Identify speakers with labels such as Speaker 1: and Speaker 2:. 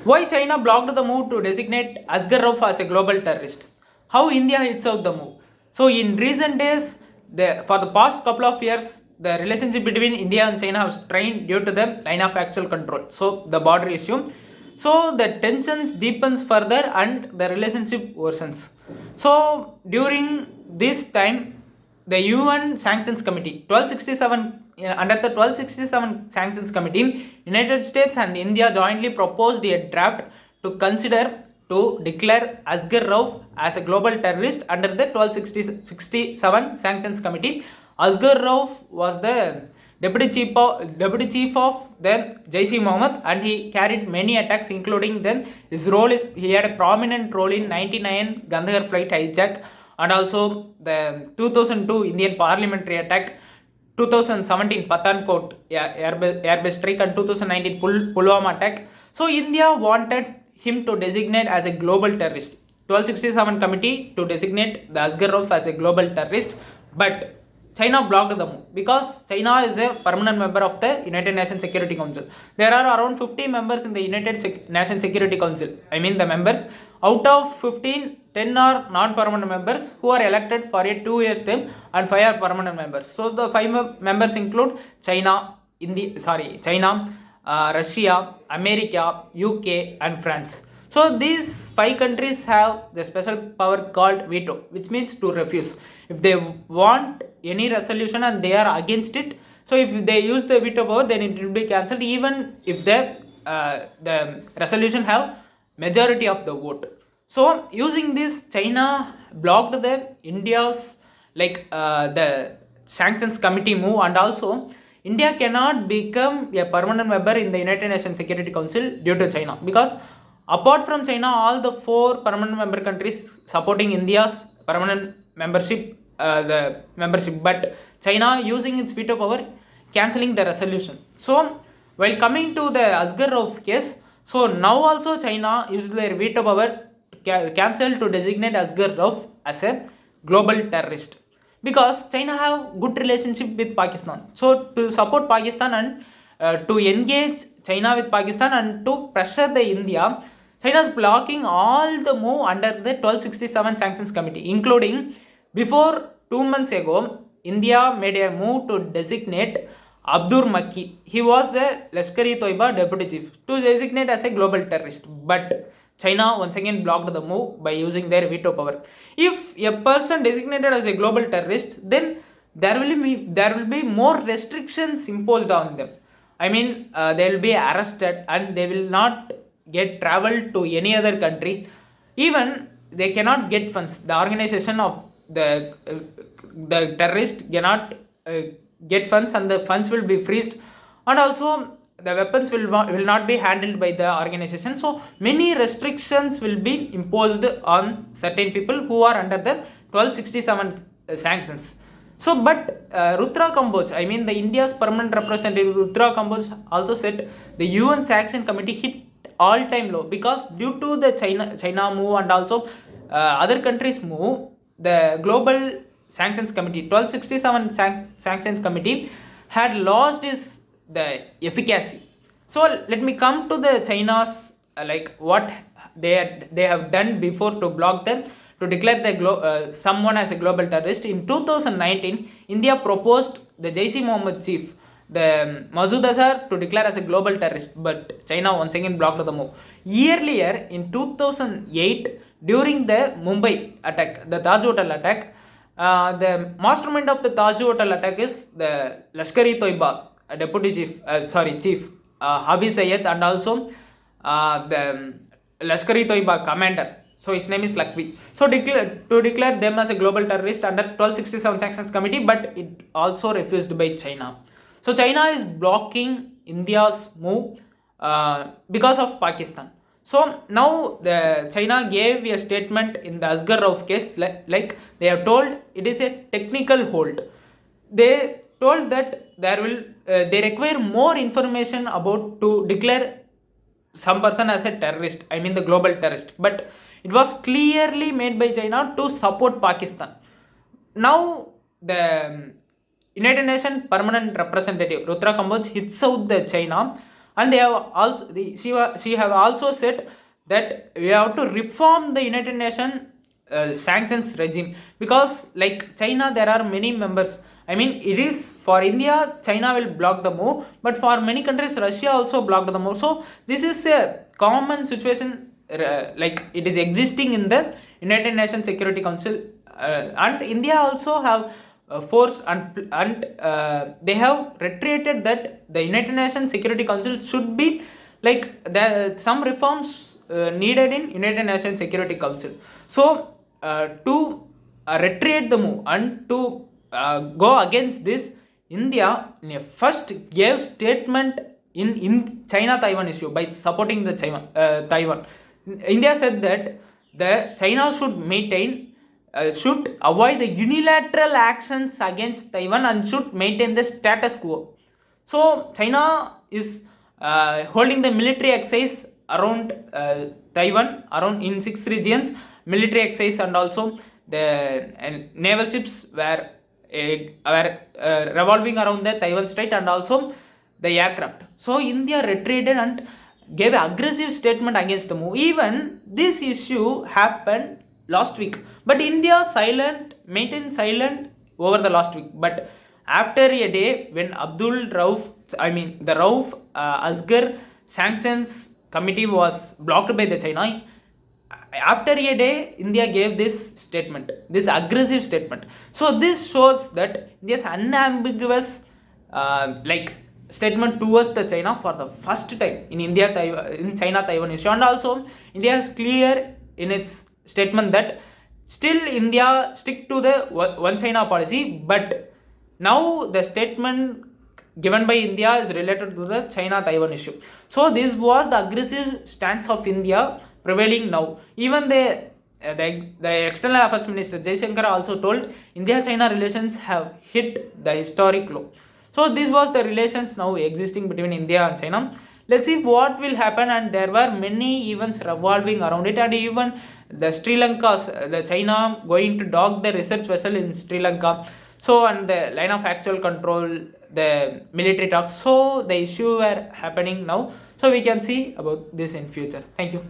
Speaker 1: Why China blocked the move to designate Asghar Rauf as a global terrorist? How India hits out the move? So in recent days, for the past couple of years, the relationship between India and China has strained due to the line of actual control. So the border issue. So the tensions deepens further and the relationship worsens. So during this time, the UN Sanctions Committee 1267 under the 1267 Sanctions Committee, United States and India jointly proposed a draft to consider to declare Asghar Rauf as a global terrorist under the 1267 Sanctions Committee. Asghar Rauf was the deputy chief of the Jaish-e-Mohammed, and he carried many attacks, including then his role is he had a prominent role in 99 Gandhar flight hijack, and also the 2002 Indian parliamentary attack, 2017 Pathankot airbase strike, and 2019 Pulwama attack. So India wanted him to designate as a global terrorist. 1267 committee to designate the Asghar Rauf as a global terrorist, but China blocked the move because China is a permanent member of the United Nations Security Council. There are around 50 members in the United Nations Security Council. I mean the members. Out of 15, 10 are non-permanent members who are elected for a 2 year term, and 5 are permanent members. So the 5 members include China, Russia, America, UK, and France. So these 5 countries have the special power called veto, which means to refuse. If they want any resolution and they are against it, so if they use the veto power, then it will be cancelled, even if the resolution have majority of the vote. So using this, China blocked the India's the sanctions committee move, and also India cannot become a permanent member in the United Nations Security Council due to China, because apart from China, all the 4 permanent member countries supporting India's permanent membership, but China using its veto power cancelling the resolution. So while coming to the Asghar Rauf case, so now also China used their veto power cancelled to designate Asghar Rauf as a global terrorist, because China have good relationship with Pakistan. So to support Pakistan and to engage China with Pakistan and to pressure the India, China is blocking all the move under the 1267 Sanctions Committee, including before 2 months ago, India made a move to designate Abdur Makki. He was the Lashkar-e-Toiba deputy chief to designate as a global terrorist, but China once again blocked the move by using their veto power. If a person designated as a global terrorist, then there will be more restrictions imposed on them. I mean, they will be arrested and they will not get traveled to any other country. Even they cannot get funds. The organization of the terrorist cannot get funds, and the funds will be freezed, and also the weapons will not be handled by the organization. So many restrictions will be imposed on certain people who are under the 1267 sanctions. So but Rutra Kamboj, I mean the India's permanent representative Rutra Kamboj also said the UN Sanction Committee hit all-time low, because due to the China move and also other countries move, the global sanctions committee 1267 sanctions committee had lost the efficacy. So let me come to the China's what they have done before to block them to declare the someone as a global terrorist. In 2019, India proposed the Jaish-e-Mohammed chief, the Masood Azhar, to declare as a global terrorist, but China once again blocked the move. Earlier in 2008, during the Mumbai attack, the Taj Hotel attack, the mastermind of the Taj Hotel attack is the Lashkar-e-Toiba deputy chief Hafiz Syed, and also the Lashkar-e-Toiba commander. So his name is Lakwi. So to declare them as a global terrorist under 1267 sanctions committee, but it also refused by China. So China is blocking India's move because of Pakistan. So now the China gave a statement in the Asghar Rauf case, like they have told it is a technical hold. They told that they require more information about to declare some person as a terrorist, I mean the global terrorist, but it was clearly made by China to support Pakistan. Now the United Nations permanent representative Rutra Kamboj hits out the China and they have also she have also said that we have to reform the United Nations sanctions regime, because like China there are many members. I mean, it is for India, China will block the move, but for many countries, Russia also blocked the move. So this is a common situation, like it is existing in the United Nations Security Council, and India also have forced and they have reiterated that the United Nations Security Council should be like there some reforms needed in United Nations Security Council. So to reiterate the move and to go against this, India in a first gave statement in China Taiwan issue by supporting the Taiwan. India said that the China should maintain should avoid the unilateral actions against Taiwan and should maintain the status quo. So China is holding the military exercise around Taiwan, around in 6 regions, military exercise, and also the naval ships were revolving around the Taiwan Strait, and also the aircraft. So India retreated and gave an aggressive statement against the move. Even this issue happened last week, but India maintained silent over the last week. But after a day when the Rauf Asghar sanctions committee was blocked by the China, after a day India gave this statement, this aggressive statement. So this shows that India's unambiguous like statement towards the China for the first time in China Taiwan issue, and also India is clear in its statement that still India stick to the one China policy, but now the statement given by India is related to the China Taiwan issue. So this was the aggressive stance of India prevailing now. Even the External Affairs Minister Jaishankar also told India-China relations have hit the historic low. So this was the relations now existing between India and China. Let's see what will happen, and there were many events revolving around it, and even the China going to dock the research vessel in Sri Lanka. So and the line of actual control, the military talks. So the issue were happening now. So we can see about this in future. Thank you.